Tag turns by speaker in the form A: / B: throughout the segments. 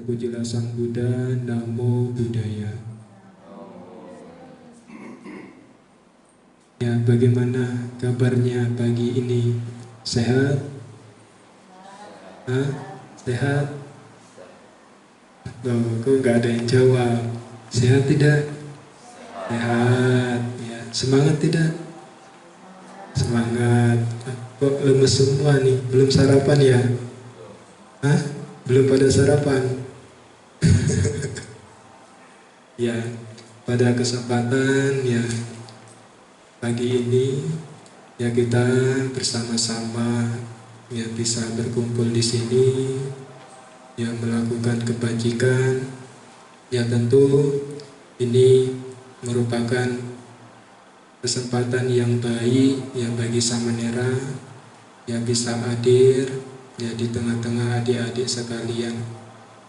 A: Terpujilah Sang Buddha, Namo Buddhaya. Ya, bagaimana kabarnya pagi ini? Sehat? Hah? Sehat? Loh, kok nggak ada yang jawab? Sehat tidak? Sehat. Ya, semangat tidak? Semangat. Kok lemes semua nih? Belum sarapan ya? Hah? Belum pada sarapan? Ya, pada kesempatan ya pagi ini ya kita bersama-sama ya bisa berkumpul di sini ya melakukan kebajikan. Ya tentu ini merupakan kesempatan yang baik ya bagi Samanera ya bisa hadir ya di tengah-tengah adik-adik sekalian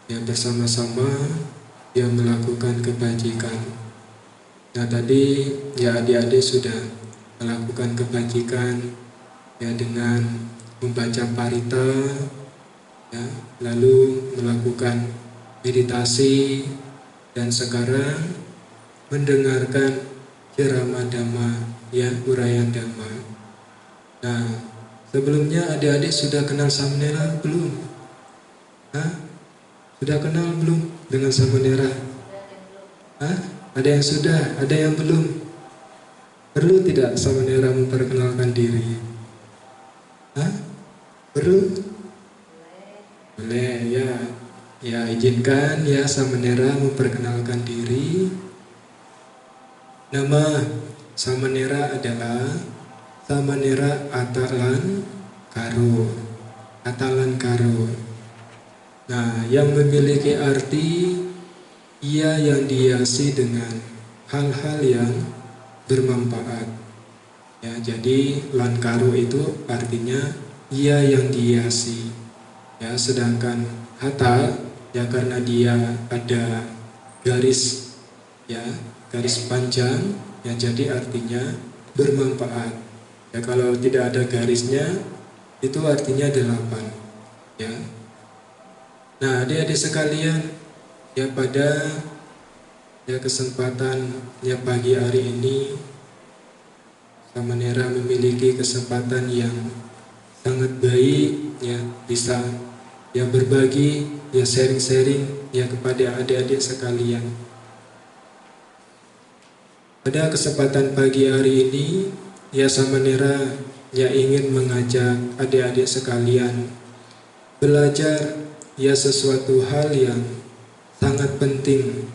A: ya bersama-sama ya melakukan kebajikan. Nah tadi ya adik-adik sudah melakukan kebajikan ya dengan membaca parita ya lalu melakukan meditasi dan sekarang mendengarkan ceramah dhamma ya uraian dhamma. Nah sebelumnya adik-adik sudah kenal Samanera belum? Hah? Sudah kenal belum dengan Samanera? Hah? Ada yang sudah, ada yang belum? Perlu tidak Samanera memperkenalkan diri? Hah? Perlu? Boleh ya. Ya izinkan ya Samanera memperkenalkan diri. Nama Samanera adalah Samanera Atalan Karo. Atalan Karo. Nah, yang memiliki arti ia yang dihiasi dengan hal-hal yang bermanfaat. Ya, jadi lankaro itu artinya ia yang dihiasi. Ya, sedangkan hata ya karena dia ada garis ya, garis panjang ya jadi artinya bermanfaat. Ya, kalau tidak ada garisnya itu artinya 8. Ya. Nah, adik-adik sekalian, ya pada ya kesempatan ya pagi hari ini Samanera memiliki kesempatan yang sangat baik ya bisa ya berbagi ya sharing-sharing ya kepada adik-adik sekalian. Pada kesempatan pagi hari ini ya Samanera ya ingin mengajak adik-adik sekalian belajar ya sesuatu hal yang sangat penting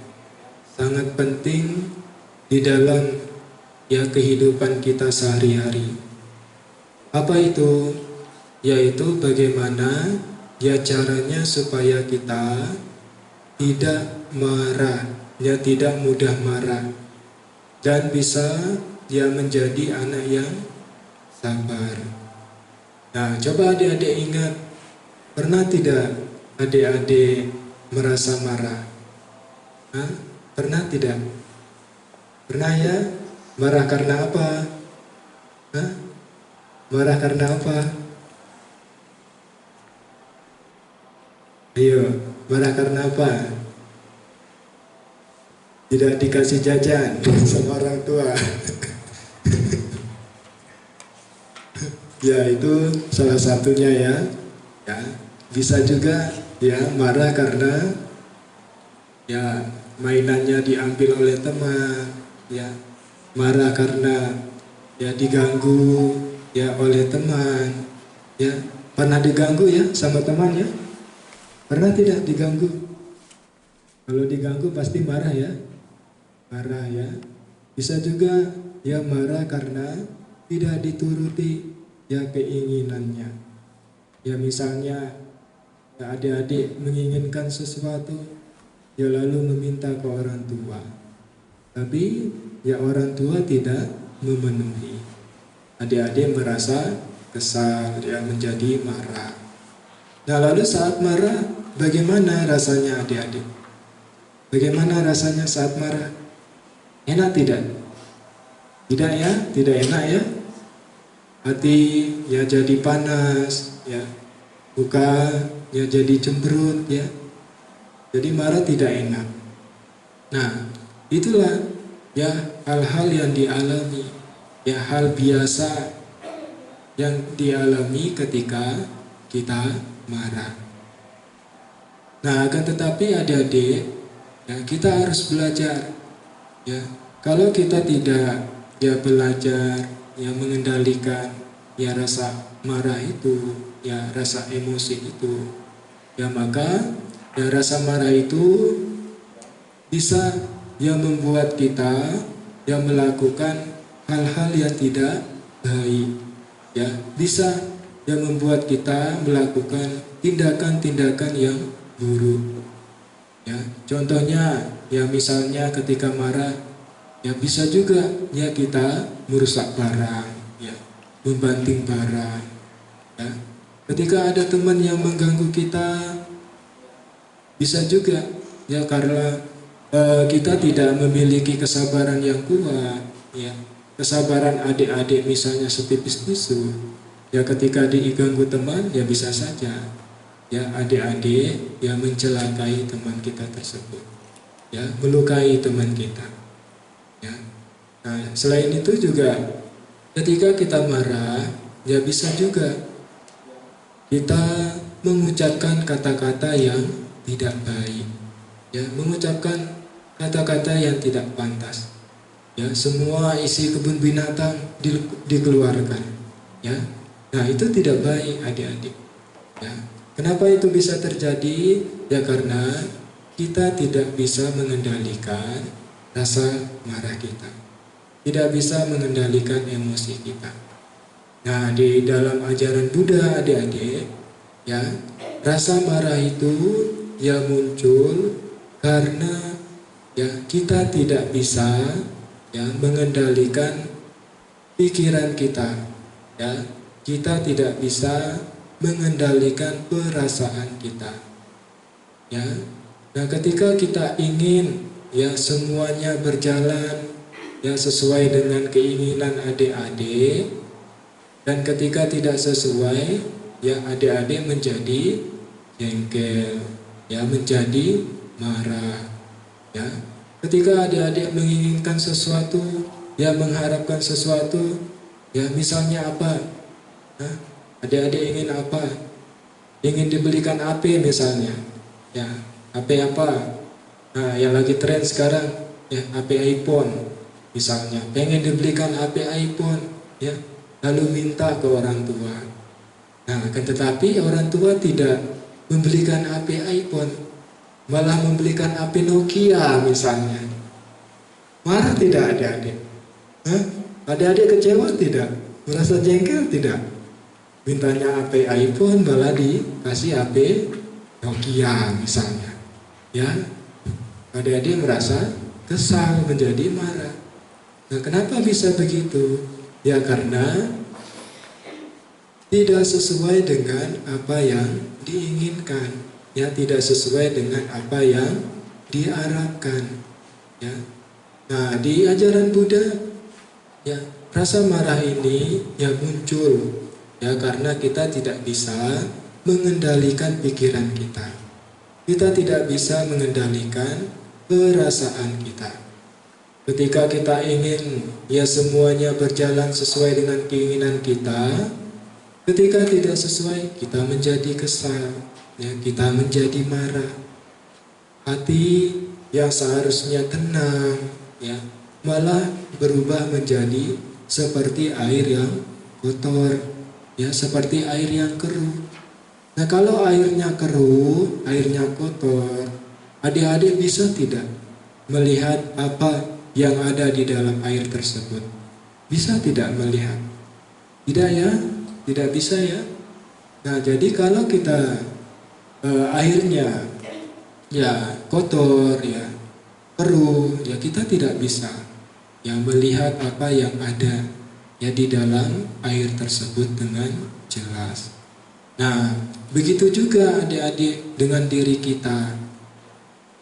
A: di dalam ya kehidupan kita sehari-hari. Apa itu? Yaitu bagaimana ya caranya supaya kita tidak marah, ya tidak mudah marah dan bisa ya menjadi anak yang sabar. Nah, coba adik-adik ingat, pernah tidak adik-adik merasa marah? Hah? Pernah tidak? Pernah ya? Marah karena apa? Hah? Marah karena apa? Ayo, marah karena apa? Tidak dikasih jajan sama orang tua. Ya, itu salah satunya ya. Ya, bisa juga ya marah karena ya mainannya diambil oleh teman, ya marah karena ya diganggu ya oleh teman, ya pernah diganggu ya sama teman ya, pernah tidak diganggu? Kalau diganggu pasti marah ya, marah ya. Bisa juga ya marah karena tidak dituruti ya keinginannya. Ya misalnya ya adik-adik menginginkan sesuatu ya lalu meminta ke orang tua, tapi ya orang tua tidak memenuhi. Adik-adik merasa kesal ya menjadi marah. Nah lalu saat marah bagaimana rasanya adik-adik? Bagaimana rasanya saat marah? Enak tidak? Tidak ya? Tidak enak ya? Hati ya jadi panas ya, muka ya jadi cemberut ya. Jadi marah tidak enak. Nah, itulah ya hal-hal yang dialami, ya hal biasa yang dialami ketika kita marah. Nah, akan tetapi adik-adik, ya kita harus belajar. Ya, kalau kita tidak ya belajar ya mengendalikan ya rasa marah itu, ya rasa emosi itu, ya maka ya rasa marah itu bisa yang membuat kita yang melakukan hal-hal yang tidak baik, ya bisa yang membuat kita melakukan tindakan-tindakan yang buruk. Ya, contohnya ya misalnya ketika marah ya bisa juga ya kita merusak barang, ya membanting barang. Ya. Ketika ada teman yang mengganggu kita, bisa juga ya karena kita tidak memiliki kesabaran yang kuat, ya kesabaran adik-adik misalnya setipis tisu, ya ketika diganggu teman ya bisa saja ya adik-adik yang mencelakai teman kita tersebut, ya melukai teman kita, ya. Nah selain itu juga ketika kita marah ya bisa juga kita mengucapkan kata-kata yang tidak baik, ya mengucapkan kata-kata yang tidak pantas, ya semua isi kebun binatang dikeluarkan, ya. Nah itu tidak baik adik-adik, ya. Kenapa itu bisa terjadi? Ya karena kita tidak bisa mengendalikan rasa marah kita, tidak bisa mengendalikan emosi kita. Nah di dalam ajaran Buddha adik-adik, ya rasa marah itu ya muncul karena ya kita tidak bisa ya mengendalikan pikiran kita, ya kita tidak bisa mengendalikan perasaan kita, ya. Nah ketika kita ingin ya semuanya berjalan ya sesuai dengan keinginan adik-adik, dan ketika tidak sesuai ya adik-adik menjadi jengkel, ya menjadi marah. Ya, ketika adik-adik menginginkan sesuatu, ya mengharapkan sesuatu, ya misalnya apa? Nah, adik-adik ingin apa? Ingin dibelikan HP misalnya, ya HP apa? Nah, yang lagi tren sekarang, ya HP iPhone misalnya. Pengen dibelikan HP iPhone, ya lalu minta ke orang tua. Nah, akan tetapi orang tua tidak membelikan HP iPhone, malah membelikan HP Nokia misalnya. Marah tidak adik-adik? Adik-adik kecewa tidak? Merasa jengkel tidak? Mintanya HP iPhone malah dikasih HP Nokia misalnya. Ya, adik-adik merasa kesal, menjadi marah. Nah, kenapa bisa begitu? Ya karena tidak sesuai dengan apa yang diinginkan, ya tidak sesuai dengan apa yang diharapkan, ya. Nah di ajaran Buddha ya rasa marah ini ya muncul ya karena kita tidak bisa mengendalikan pikiran kita, kita tidak bisa mengendalikan perasaan kita. Ketika kita ingin ya semuanya berjalan sesuai dengan keinginan kita, ketika tidak sesuai kita menjadi kesal, ya kita menjadi marah. Hati yang seharusnya tenang ya malah berubah menjadi seperti air yang kotor, ya seperti air yang keruh. Nah kalau airnya keruh, airnya kotor, adik-adik bisa tidak melihat apa yang ada di dalam air tersebut? Bisa tidak melihat? Tidak ya, tidak bisa ya. Nah jadi kalau kita airnya ya kotor, ya keruh, ya kita tidak bisa yang melihat apa yang ada ya di dalam air tersebut dengan jelas. Nah begitu juga adik-adik dengan diri kita.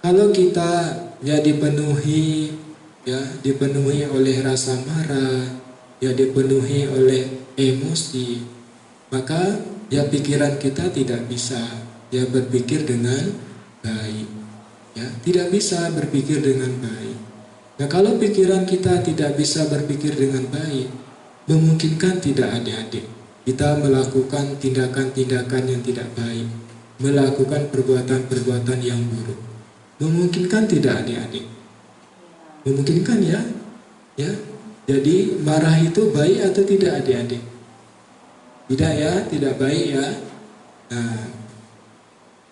A: Kalau kita ya dipenuhi oleh rasa marah, ya dipenuhi oleh emosi, maka ya pikiran kita tidak bisa ya berpikir dengan baik. ya, tidak bisa berpikir dengan baik. Nah, kalau pikiran kita tidak bisa berpikir dengan baik, memungkinkan tidak adik-adik kita melakukan tindakan-tindakan yang tidak baik, melakukan perbuatan-perbuatan yang buruk. Memungkinkan tidak adik-adik? Memungkinkan ya? Ya. Jadi marah itu baik atau tidak adik-adik? Tidak ya, tidak baik ya.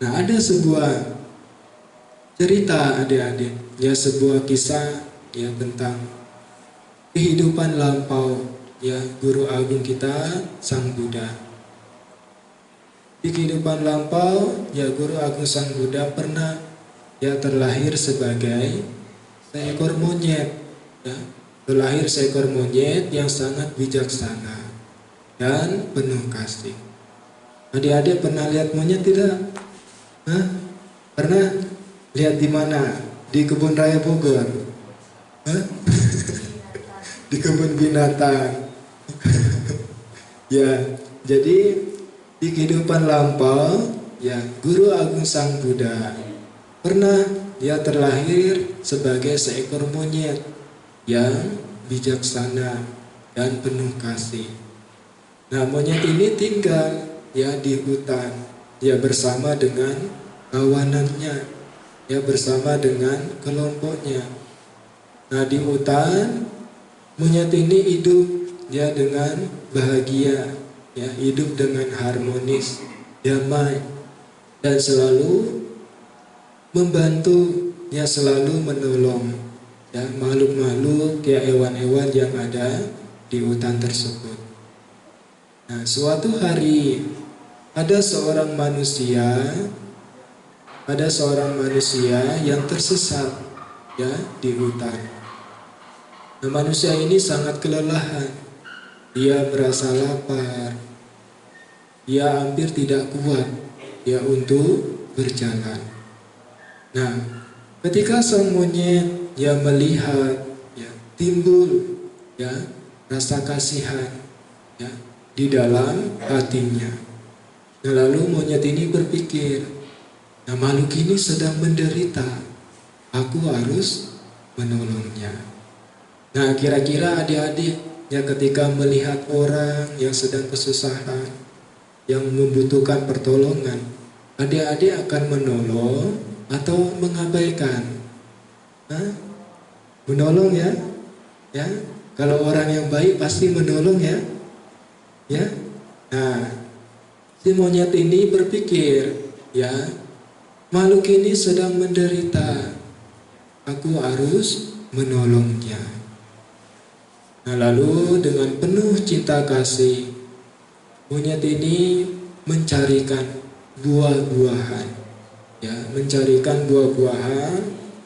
A: Nah, ada sebuah cerita adik-adik, ya, sebuah kisah ya tentang kehidupan lampau ya guru agung kita Sang Buddha. Di kehidupan lampau ya guru agung Sang Buddha pernah ya terlahir sebagai seekor monyet ya. Terlahir seekor monyet yang sangat bijaksana dan penuh kasih. Adik-adik pernah lihat monyet tidak? Hah? Pernah lihat di mana? Di kebun raya Bogor? Hah? Di kebun binatang. Ya, jadi di kehidupan lampau ya guru agung Sang Buddha pernah dia terlahir sebagai seekor monyet yang bijaksana dan penuh kasih. Nah, monyet ini tinggal ya di hutan ya bersama dengan kawanannya, ya bersama dengan kelompoknya. Nah, di hutan monyet ini hidup ya dengan bahagia, ya hidup dengan harmonis, damai, dan selalu membantu, ya selalu menolong ya makhluk-makhluk ya hewan-hewan yang ada di hutan tersebut. Nah, suatu hari ada seorang manusia yang tersesat ya di hutan. Nah, manusia ini sangat kelelahan. Dia merasa lapar. Dia hampir tidak kuat ya untuk berjalan. Nah, ketika sang monyet ya melihat ya timbul ya rasa kasihan ya di dalam hatinya. Nah, lalu monyet ini berpikir, nah makhluk ini sedang menderita, aku harus menolongnya. Nah, kira-kira adik-adik ya ketika melihat orang yang sedang kesusahan, yang membutuhkan pertolongan, adik-adik akan menolong atau mengabaikan? Menolong ya, ya. Kalau orang yang baik pasti menolong ya, ya. Nah, si monyet ini berpikir, ya, makhluk ini sedang menderita, aku harus menolongnya. Nah, lalu dengan penuh cinta kasih, monyet ini mencarikan buah-buahan, ya, mencarikan buah-buahan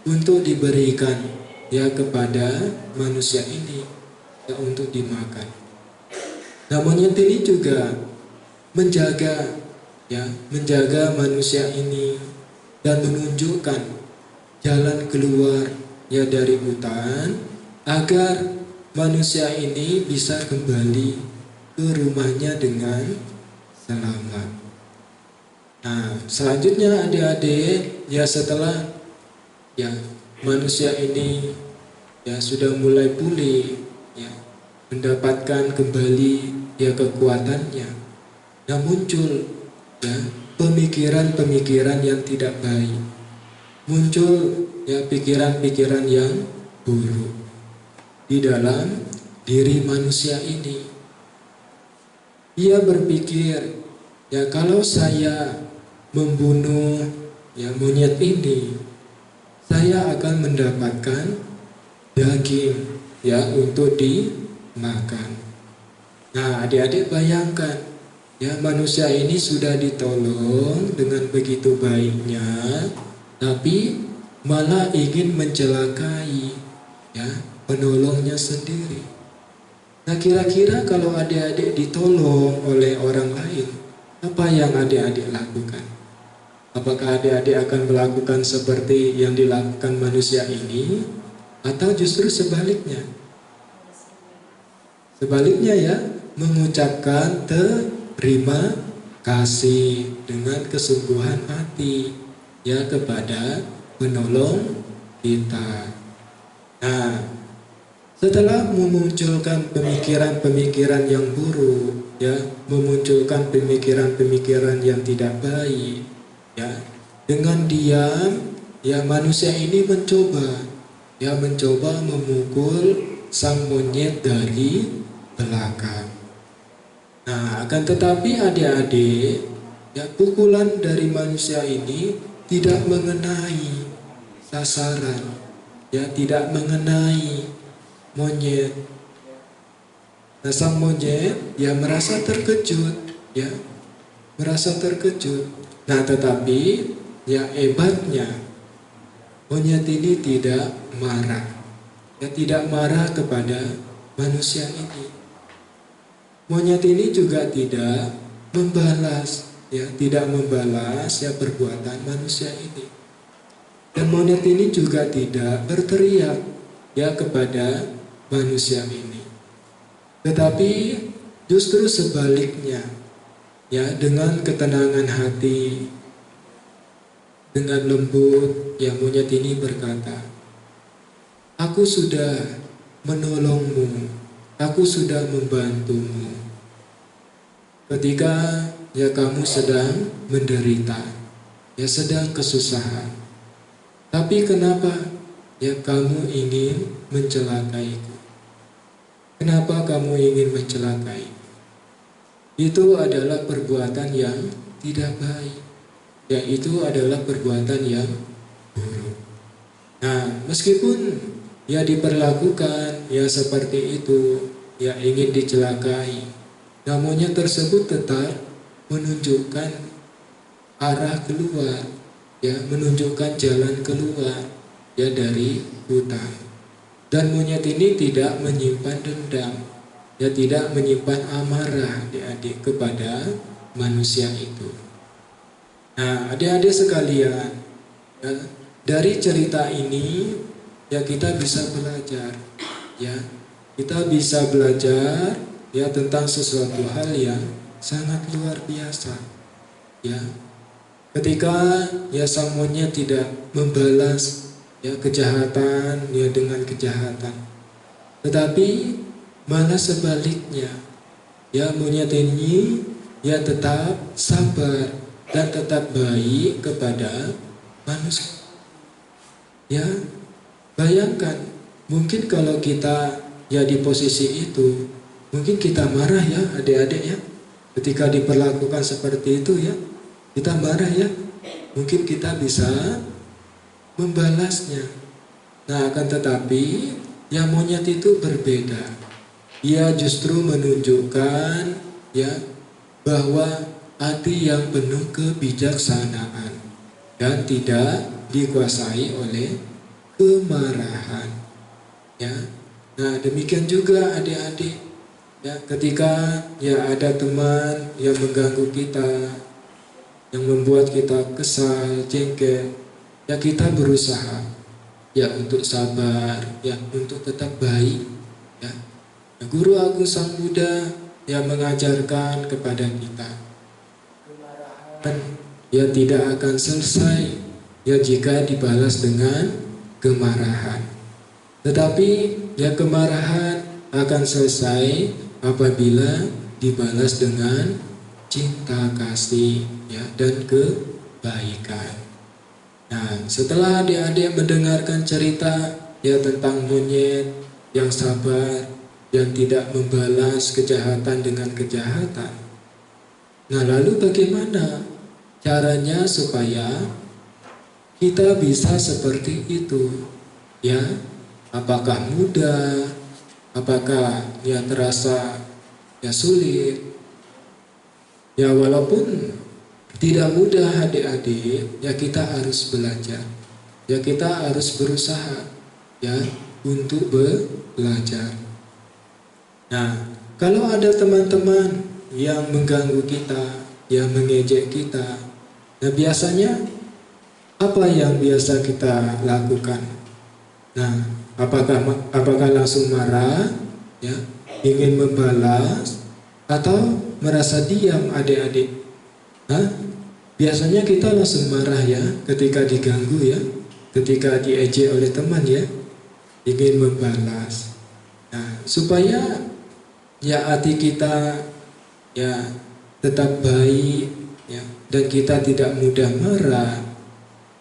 A: untuk diberikan ya kepada manusia ini ya untuk dimakan. Nah, monyet ini juga menjaga manusia ini dan menunjukkan jalan keluar ya dari hutan agar manusia ini bisa kembali ke rumahnya dengan selamat. Nah, selanjutnya adik-adik ya setelah ya manusia ini ya sudah mulai pulih ya mendapatkan kembali ya kekuatannya, nah muncul ya pemikiran-pemikiran yang tidak baik, muncul ya pikiran-pikiran yang buruk di dalam diri manusia ini. Ia berpikir, ya kalau saya membunuh ya monyet ini, saya akan mendapatkan daging ya untuk dimakan. Nah, adik-adik bayangkan ya manusia ini sudah ditolong dengan begitu baiknya, tapi malah ingin mencelakai ya penolongnya sendiri. Nah, kira-kira kalau adik-adik ditolong oleh orang lain, apa yang adik-adik lakukan? Apakah adik-adik akan melakukan seperti yang dilakukan manusia ini, atau justru sebaliknya? Sebaliknya ya, mengucapkan terima kasih dengan kesungguhan hati ya kepada penolong kita. Nah, setelah memunculkan pemikiran-pemikiran yang buruk, ya, memunculkan pemikiran-pemikiran yang tidak baik, ya, dengan diam, ya, manusia ini mencoba memukul sang monyet dari belakang. Nah, akan tetapi adik-adik, ya, pukulan dari manusia ini tidak mengenai sasaran, ya, tidak mengenai monyet. Nah, sang monyet, ya, merasa terkejut, ya, merasa terkejut. Nah, tetapi, ya, hebatnya monyet ini tidak marah, ya, tidak marah kepada manusia ini. Monyet ini juga tidak membalas, ya, tidak membalas, ya, perbuatan manusia ini. Dan monyet ini juga tidak berteriak, ya, kepada manusia ini. Tetapi justru sebaliknya, ya, dengan ketenangan hati, dengan lembut, ya, monyet ini berkata, "Aku sudah menolongmu, aku sudah membantumu ketika, ya, kamu sedang menderita, ya, sedang kesusahan. Tapi kenapa, ya, kamu ingin mencelakaiku? Kenapa kamu ingin mencelakai? Itu adalah perbuatan yang tidak baik, ya, itu adalah perbuatan yang buruk." Nah, meskipun, ya, diperlakukan, ya, seperti itu, ya, ingin dicelakai, namunnya tersebut tetap menunjukkan arah keluar, ya, menunjukkan jalan keluar, ya, dari hutang. Dan monyet ini tidak menyimpan dendam, ya, tidak menyimpan amarah, adik-adik, kepada manusia itu. Nah, adik-adik sekalian, ya, dari cerita ini, ya, kita bisa belajar, ya, kita bisa belajar, ya, tentang sesuatu hal yang sangat luar biasa, ya. Ketika, ya, sang monyet tidak membalas, ya, kejahatan, ya, dengan kejahatan, tetapi malah sebaliknya, ya, monyet ini, ya, tetap sabar dan tetap baik kepada manusia. Ya, bayangkan, mungkin kalau kita, ya, di posisi itu, mungkin kita marah, ya, adik-adik, ya, ketika diperlakukan seperti itu, ya, kita marah, ya, mungkin kita bisa membalasnya. Nah, akan tetapi, ya, monyet itu berbeda. Ia justru menunjukkan, ya, bahwa hati yang penuh kebijaksanaan dan tidak dikuasai oleh kemarahan, ya. Nah, demikian juga adik-adik, ya, ketika, ya, ada teman yang mengganggu kita, yang membuat kita kesal, jengkel, ya, kita berusaha, ya, untuk sabar, ya, untuk tetap baik, ya. Nah, Guru Agung Sang Buddha yang mengajarkan kepada kita, kemarahan, ya, tidak akan selesai, ya, jika dibalas dengan kemarahan. Tetapi, ya, kemarahan akan selesai apabila dibalas dengan cinta kasih, ya, dan kebaikan. Nah, setelah adik-adik mendengarkan cerita, ya, tentang monyet yang sabar, yang tidak membalas kejahatan dengan kejahatan. Nah, lalu bagaimana caranya supaya kita bisa seperti itu, ya? Apakah mudah? Apakah, ya, terasa, ya, sulit? Ya, walaupun tidak mudah adik-adik, ya, kita harus belajar, ya, kita harus berusaha, ya, untuk belajar. Nah, kalau ada teman-teman yang mengganggu kita, yang mengejek kita, nah, biasanya apa yang biasa kita lakukan? Nah, apakah langsung marah, ya, ingin membalas, atau merasa diam adik-adik? Biasanya kita langsung marah, ya, ketika diganggu, ya. ketika diejek oleh teman ya, ingin membalas. Nah, supaya ya hati kita ya tetap baik ya, dan kita tidak mudah marah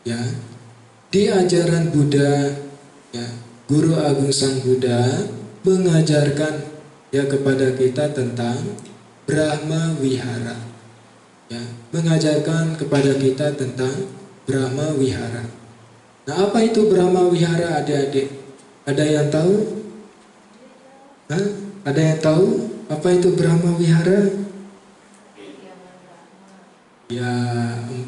A: ya. Di ajaran Buddha ya, Guru Agung Sang Buddha mengajarkan ya kepada kita tentang Brahma Wihara ya, mengajarkan kepada kita tentang Brahma Wihara. Nah, apa itu Brahma Wihara, adik-adik? Ada yang tahu? Hah? Ada yang tahu apa itu Brahma Wihara? Ya,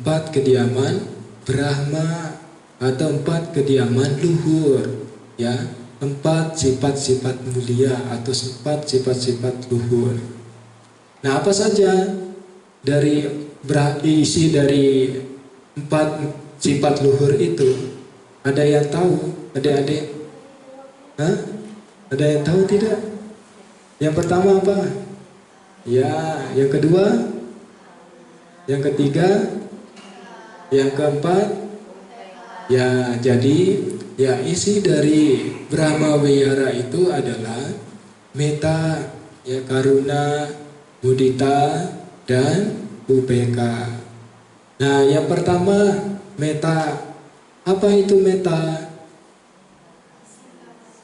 A: 4 kediaman Brahma atau 4 kediaman luhur ya, 4 sifat-sifat mulia atau 4 sifat-sifat luhur. Nah, apa saja dari isi dari 4 sifat luhur itu? Ada yang tahu, adik-adik? Hah? Ada yang tahu tidak? Yang pertama apa? Ya, yang kedua? Yang ketiga? Yang keempat? Ya, jadi ya isi dari Brahma Wihara itu adalah metta, ya, karuna, mudita, dan ubeka. Nah, yang pertama metta. Apa itu metta?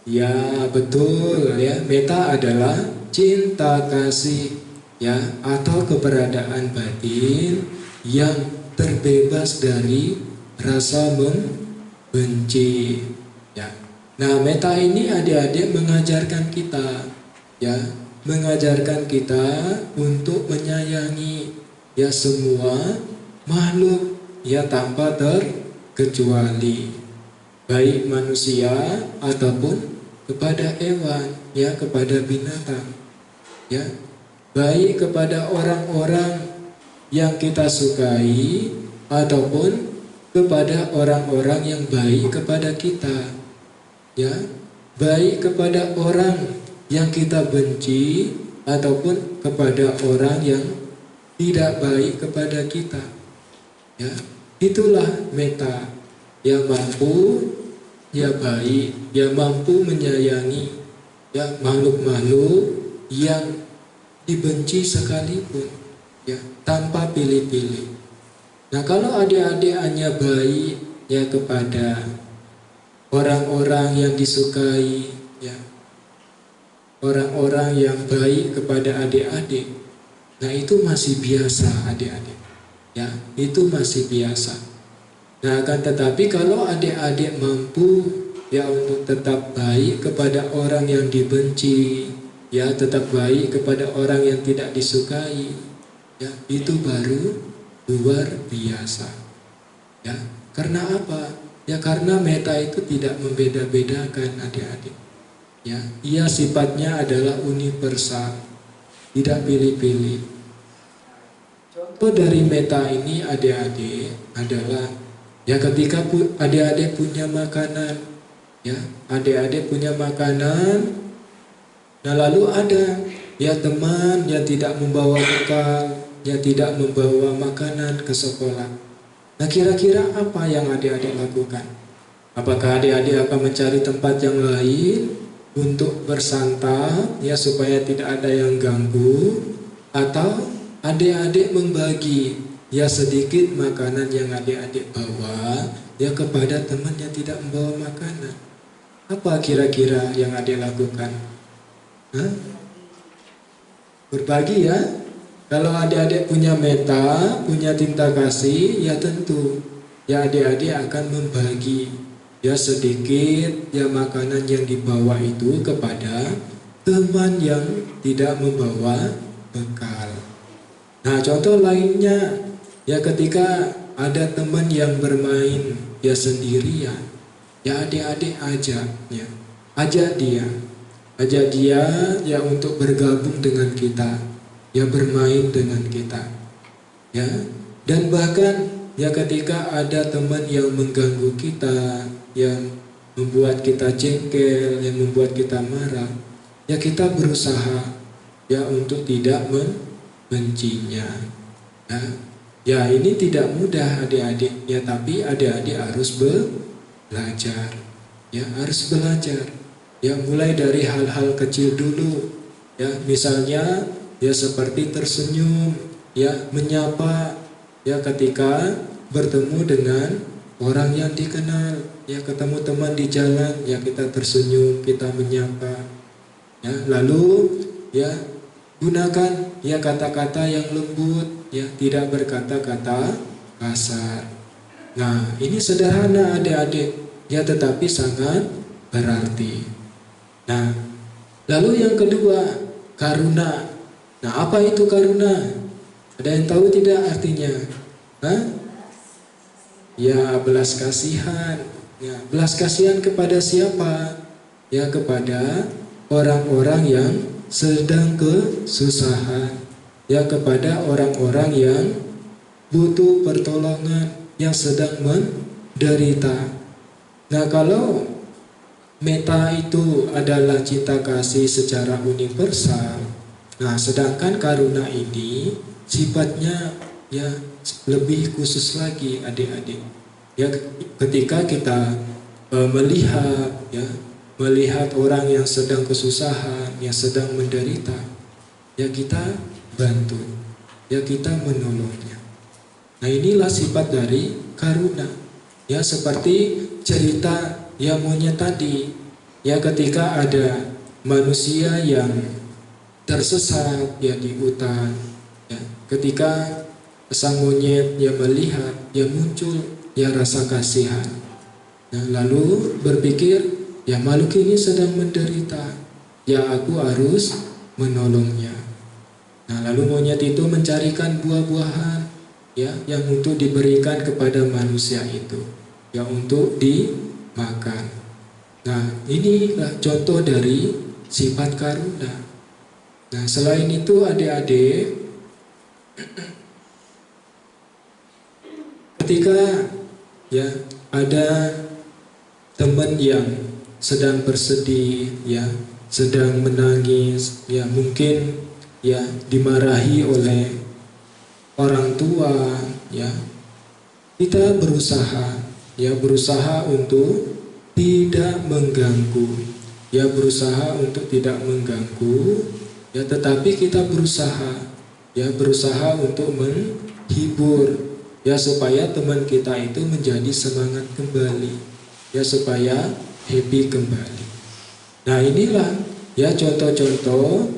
A: Ya, betul ya. Metta adalah cinta kasih ya, atau keberadaan batin yang terbebas dari rasa membenci ya. Nah, metta ini adik-adik mengajarkan kita ya, mengajarkan kita untuk menyayangi ya semua makhluk ya tanpa terkecuali, baik manusia ataupun kepada hewan ya, kepada binatang ya, baik kepada orang-orang yang kita sukai ataupun kepada orang-orang yang baik kepada kita ya, baik kepada orang yang kita benci ataupun kepada orang yang tidak baik kepada kita ya. Itulah metta yang mampu ya baik, yang mampu menyayangi ya makhluk-makhluk yang dibenci sekalipun ya, tanpa pilih-pilih. Nah, kalau adik-adik hanya baik ya kepada orang-orang yang disukai ya, orang-orang yang baik kepada adik-adik, nah itu masih biasa adik-adik ya, itu masih biasa. Nah, akan tetapi kalau adik-adik mampu ya untuk tetap baik kepada orang yang dibenci ya, tetap baik kepada orang yang tidak disukai ya, itu baru luar biasa ya. Karena apa? Ya karena metta itu tidak membeda-bedakan adik-adik ya. Ia sifatnya adalah universal, tidak pilih-pilih. Contoh dari metta ini adik-adik adalah ya ketika adik-adik punya makanan ya, adik-adik punya makanan, nah lalu ada ya teman yang tidak membawa bekal, yang tidak membawa makanan ke sekolah. Nah, kira-kira apa yang adik-adik lakukan? Apakah adik-adik akan mencari tempat yang lain untuk bersantap ya supaya tidak ada yang ganggu, atau adik-adik membagi ya sedikit makanan yang adik-adik bawa ya kepada teman yang tidak membawa makanan? Apa kira-kira yang adik lakukan? Hah? Berbagi ya. Kalau adik-adik punya metta, punya cinta kasih, ya tentu ya adik-adik akan membagi ya sedikit ya makanan yang dibawa itu kepada teman yang tidak membawa bekal. Nah, contoh lainnya ya ketika ada teman yang bermain ya sendirian, ya adik-adik ajak dia ya untuk bergabung dengan kita ya, bermain dengan kita ya. Dan bahkan ya ketika ada teman yang mengganggu kita, yang membuat kita jengkel, yang membuat kita marah, ya kita berusaha ya untuk tidak membencinya ya. Ya ini tidak mudah adik-adik ya, tapi adik-adik harus belajar. Ya, harus belajar. Ya, mulai dari hal-hal kecil dulu. Ya, misalnya ya seperti tersenyum, ya menyapa, ya ketika bertemu dengan orang yang dikenal, ya ketemu teman di jalan, ya kita tersenyum, kita menyapa. Ya, lalu ya gunakan ya kata-kata yang lembut, ya tidak berkata-kata kasar. Nah, ini sederhana adik-adik, ya tetapi sangat berarti. Nah, lalu yang kedua, karuna. Nah, apa itu karuna? Ada yang tahu tidak artinya? Hah? Ya, belas kasihan. Ya, belas kasihan kepada siapa? Ya, kepada orang-orang yang sedang kesusahan. Ya, kepada orang-orang yang butuh pertolongan, yang sedang menderita. Nah, kalau meta itu adalah cinta kasih secara universal. Nah, sedangkan karuna ini sifatnya ya lebih khusus lagi adik-adik. Ya, ketika kita melihat orang yang sedang kesusahan, yang sedang menderita, ya kita bantu, ya kita menolongnya. Nah, inilah sifat dari karuna. Ya, seperti cerita yang monyet tadi, ya ketika ada manusia yang tersesat ya di hutan, ya ketika sang monyet ya melihat, ya muncul ya rasa kasihan. Nah, lalu berpikir, ya makhluk ini sedang menderita, ya aku harus menolongnya. Nah, lalu monyet itu mencarikan buah-buahan ya yang untuk diberikan kepada manusia itu, ya untuk dimakan. Nah, inilah contoh dari sifat karuna. Nah, selain itu adik-adik, ketika ya ada teman yang sedang bersedih, ya sedang menangis, ya mungkin ya dimarahi oleh orang tua, ya kita berusaha untuk tidak mengganggu, ya berusaha untuk tidak mengganggu, ya tetapi kita berusaha untuk menghibur, ya supaya teman kita itu menjadi semangat kembali, ya supaya happy kembali. Nah, inilah ya contoh-contoh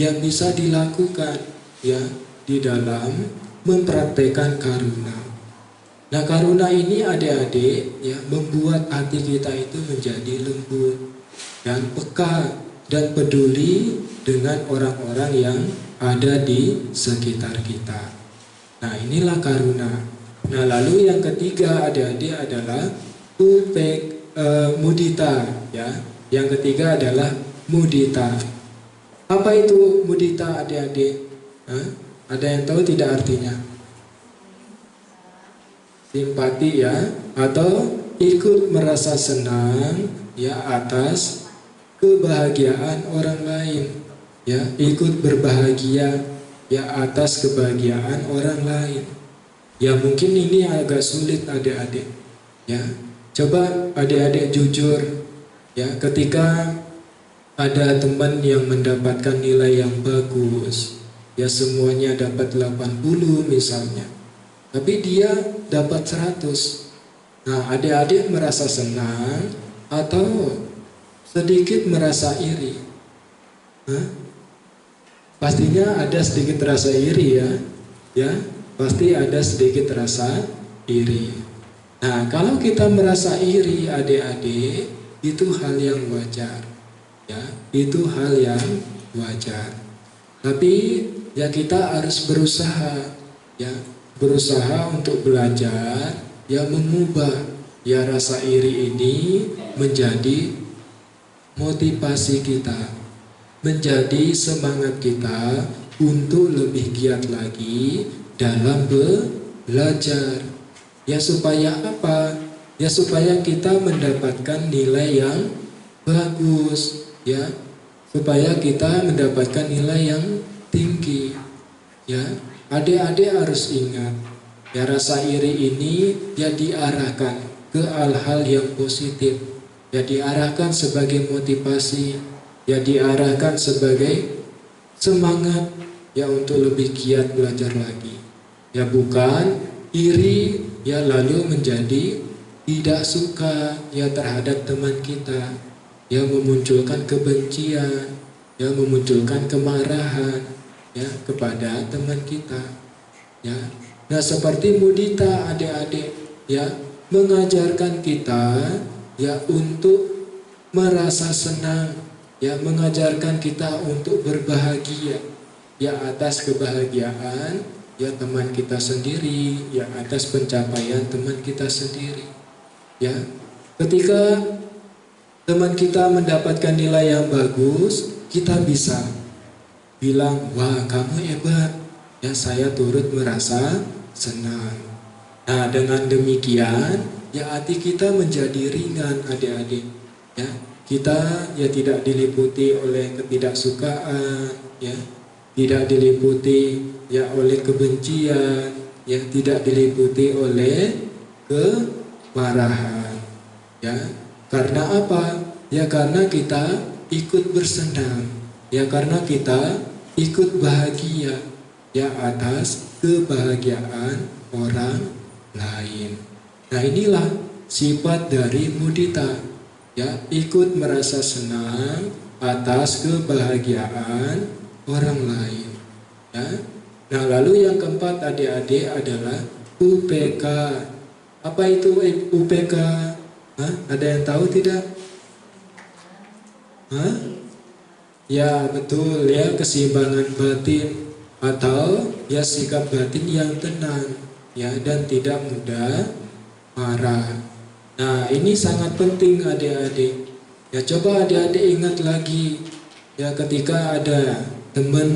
A: yang bisa dilakukan ya di dalam mempraktekkan karuna. Nah, karuna ini adik-adik ya membuat hati kita itu menjadi lembut dan peka dan peduli dengan orang-orang yang ada di sekitar kita. Nah, inilah karuna. Nah, lalu yang ketiga adik-adik adalah mudita ya. Yang ketiga adalah mudita. Apa itu mudita adik-adik? Ada yang tahu tidak artinya? Simpati ya, atau ikut merasa senang ya atas kebahagiaan orang lain, ya ikut berbahagia ya atas kebahagiaan orang lain. Ya mungkin ini agak sulit adik-adik, ya coba adik-adik jujur ya ketika ada teman yang mendapatkan nilai yang bagus, ya semuanya dapat 80 misalnya, tapi dia dapat 100. Nah, adik-adik merasa senang atau sedikit merasa iri? Pastinya ada sedikit rasa iri ya pasti ada sedikit rasa iri. Nah, kalau kita merasa iri adik-adik, itu hal yang wajar, ya itu hal yang wajar. Tapi ya kita harus berusaha untuk belajar, ya mengubah ya rasa iri ini menjadi motivasi kita, menjadi semangat kita untuk lebih giat lagi dalam belajar. Ya supaya apa? Ya supaya kita mendapatkan nilai yang bagus, ya supaya kita mendapatkan nilai yang tinggi. Ya, adik-adik harus ingat, ya rasa iri ini ya diarahkan, ke hal-hal yang positif, ya diarahkan sebagai motivasi, ya diarahkan sebagai semangat, ya untuk lebih giat belajar lagi, ya bukan iri, ya lalu menjadi tidak suka, ya terhadap teman kita, ya memunculkan kebencian, ya memunculkan kemarahan, ya kepada teman kita, ya. Nah seperti mudita adik-adik, ya mengajarkan kita, ya untuk merasa senang, ya mengajarkan kita untuk berbahagia, ya atas kebahagiaan, ya teman kita sendiri, ya atas pencapaian teman kita sendiri, ya. Ketika teman kita mendapatkan nilai yang bagus, kita bisa bilang, wah kamu hebat, ya saya turut merasa senang. Nah dengan demikian, ya hati kita menjadi ringan adik-adik, ya. Kita ya tidak diliputi oleh ketidaksukaan, ya tidak diliputi ya oleh kebencian, ya tidak diliputi oleh kemarahan, ya. Karena apa? Ya karena kita ikut bersenang, ya karena kita ikut bahagia, ya atas kebahagiaan orang lain. Nah inilah sifat dari mudita, ya ikut merasa senang atas kebahagiaan orang lain, ya. Nah lalu yang keempat adik-adik adalah UPK. Apa itu UPK? Hah? Ada yang tahu tidak? Hah? Ya betul, ya keseimbangan batin atau ya sikap batin yang tenang, ya dan tidak mudah marah. Nah ini sangat penting adik-adik. Ya coba adik-adik ingat lagi, ya ketika ada teman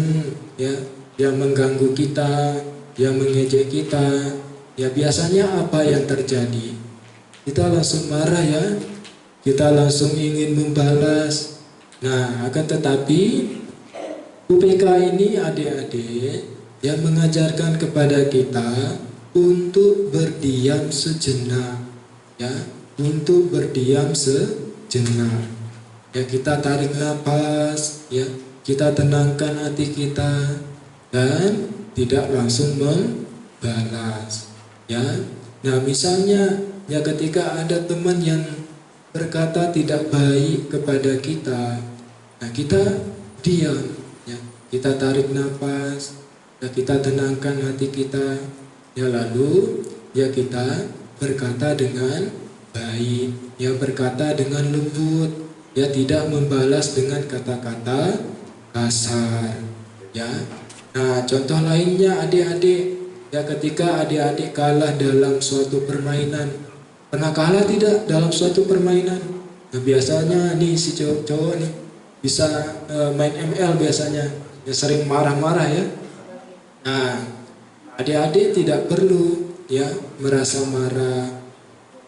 A: ya yang mengganggu kita, yang mengejek kita, ya biasanya apa yang terjadi? Kita langsung marah ya, kita langsung ingin membalas. Nah akan tetapi UPK ini adik-adik yang mengajarkan kepada kita untuk berdiam sejenak, ya untuk berdiam sejenak, ya kita tarik nafas, ya kita tenangkan hati kita dan tidak langsung membalas, ya. Nah misalnya ya ketika ada teman yang berkata tidak baik kepada kita, nah kita diam, ya kita tarik nafas, ya kita tenangkan hati kita, ya lalu ya kita berkata dengan baik, ya berkata dengan lembut, ya tidak membalas dengan kata-kata kasar, ya. Nah contoh lainnya adik-adik, ya ketika adik-adik kalah dalam suatu permainan. Pernah kalah tidak dalam suatu permainan? Nah biasanya nih si cowok-cowok nih bisa main ML biasanya, ya sering marah-marah ya. Nah adik-adik tidak perlu ya merasa marah,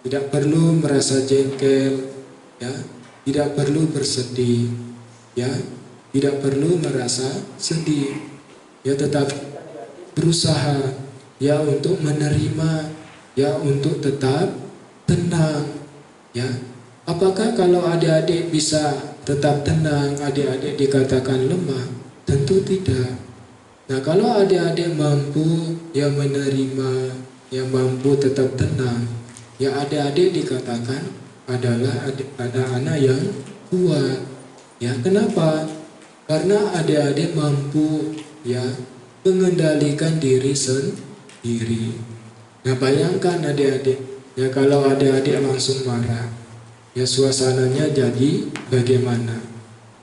A: tidak perlu merasa jengkel, ya tidak perlu bersedih, ya tidak perlu merasa sedih, ya tetap berusaha ya untuk menerima, ya untuk tetap tenang, ya. Apakah kalau adik-adik bisa tetap tenang, adik-adik dikatakan lemah? Tentu tidak. Nah kalau adik-adik mampu ya menerima, ya mampu tetap tenang, ya adik-adik dikatakan adalah anak yang kuat. Ya kenapa? Karena adik-adik mampu ya mengendalikan diri sendiri. Nah bayangkan adik-adik, ya kalau adik-adik langsung marah, ya suasananya jadi bagaimana?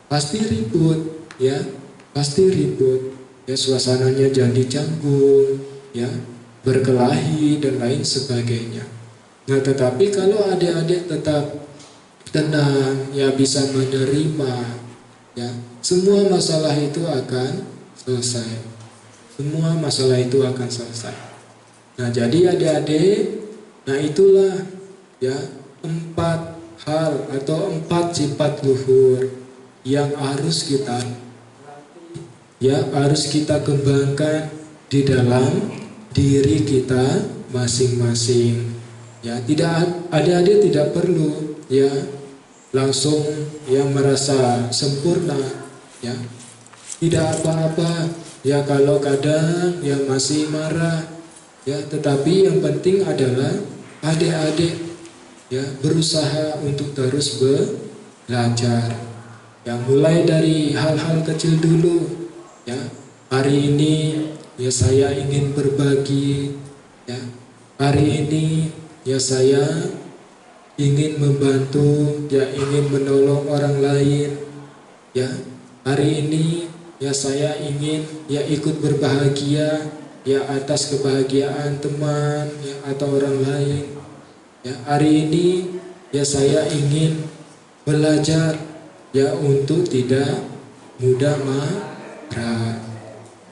A: Pasti ribut, ya pasti ribut, ya suasananya jadi canggung, ya berkelahi dan lain sebagainya. Nah tetapi kalau adik-adik tetap tenang, ya bisa menerima, ya semua masalah itu akan selesai. Semua masalah itu akan selesai. Nah jadi adik-adik, nah itulah ya 4 hal atau 4 sifat luhur yang harus kita kembangkan di dalam diri kita masing-masing. Ya, adik-adik tidak perlu ya langsung yang merasa sempurna, ya. Tidak apa-apa ya kalau kadang yang masih marah, ya, tetapi yang penting adalah adik-adik ya berusaha untuk terus belajar. Yang mulai dari hal-hal kecil dulu, ya. Hari ini ya saya ingin berbagi, ya. Hari ini ya saya ingin membantu, ya ingin menolong orang lain, ya. Hari ini ya saya ingin ya ikut berbahagia ya atas kebahagiaan teman ya atau orang lain. Ya, hari ini ya saya ingin belajar ya untuk tidak mudah marah.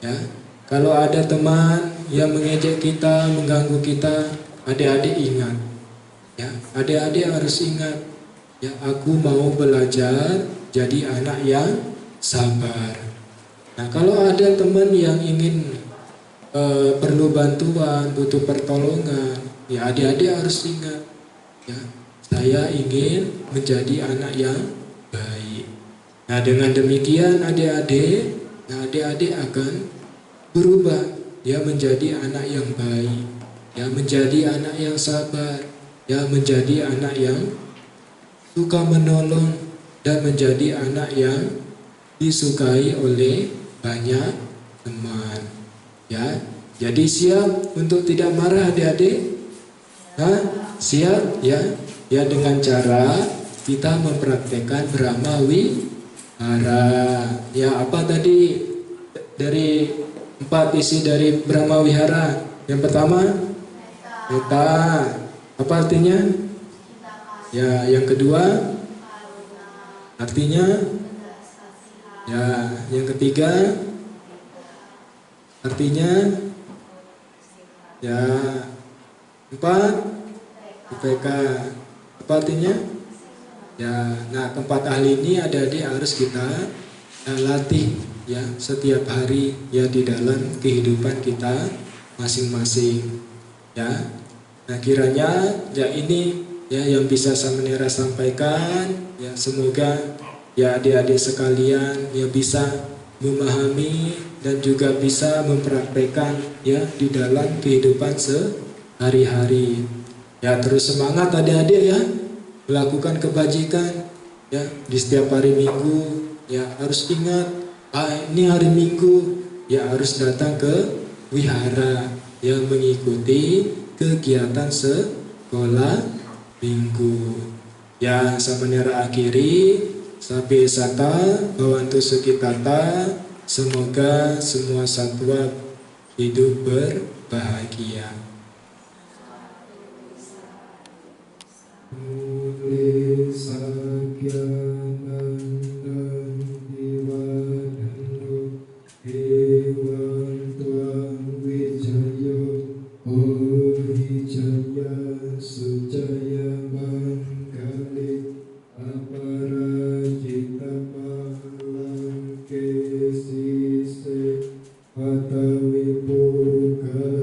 A: Ya, kalau ada teman yang mengejek kita, mengganggu kita, adik-adik ingat. Ya, adik-adik harus ingat. Ya, aku mau belajar jadi anak yang sabar. Nah, kalau ada teman yang ingin perlu bantuan, butuh pertolongan, ya adik-adik harus ingat, ya saya ingin menjadi anak yang baik. Nah, dengan demikian adik-adik akan berubah, ya menjadi anak yang baik, ya menjadi anak yang sabar, ya menjadi anak yang suka menolong dan menjadi anak yang disukai oleh banyak teman. Ya, jadi siap untuk tidak marah adik-adik? Siap ya? Ya dengan cara kita mempraktekkan Brahma Wihara. Ya, apa tadi dari 4 isi dari Brahma Wihara? Yang pertama, metta. Apa artinya? Ya, yang kedua artinya? Ya, yang ketiga artinya? Ya, 4 UPK. Apa artinya? Ya, nah keempat hal ini adik-adik harus kita latih ya setiap hari ya di dalam kehidupan kita masing-masing. Ya, nah kiranya ya ini ya yang bisa Samanera sampaikan. Ya, semoga ya adik-adik sekalian ya bisa memahami dan juga bisa mempraktekkan ya di dalam kehidupan sehari-hari. Ya, terus semangat adik-adik ya melakukan kebajikan ya di setiap hari Minggu. Ya, harus ingat ini hari Minggu ya harus datang ke wihara yang mengikuti kegiatan sekolah Minggu. Ya, Samanera akhiri, Sabi Sata Bawantu Sukitata. Semoga semua satwa hidup berbahagia. Muli Sakyanandang Diwadhandu Dewan Tuang Wijayo Ohijaya Sujaya Manggali Aparajita Malang Kesise Patawi Purga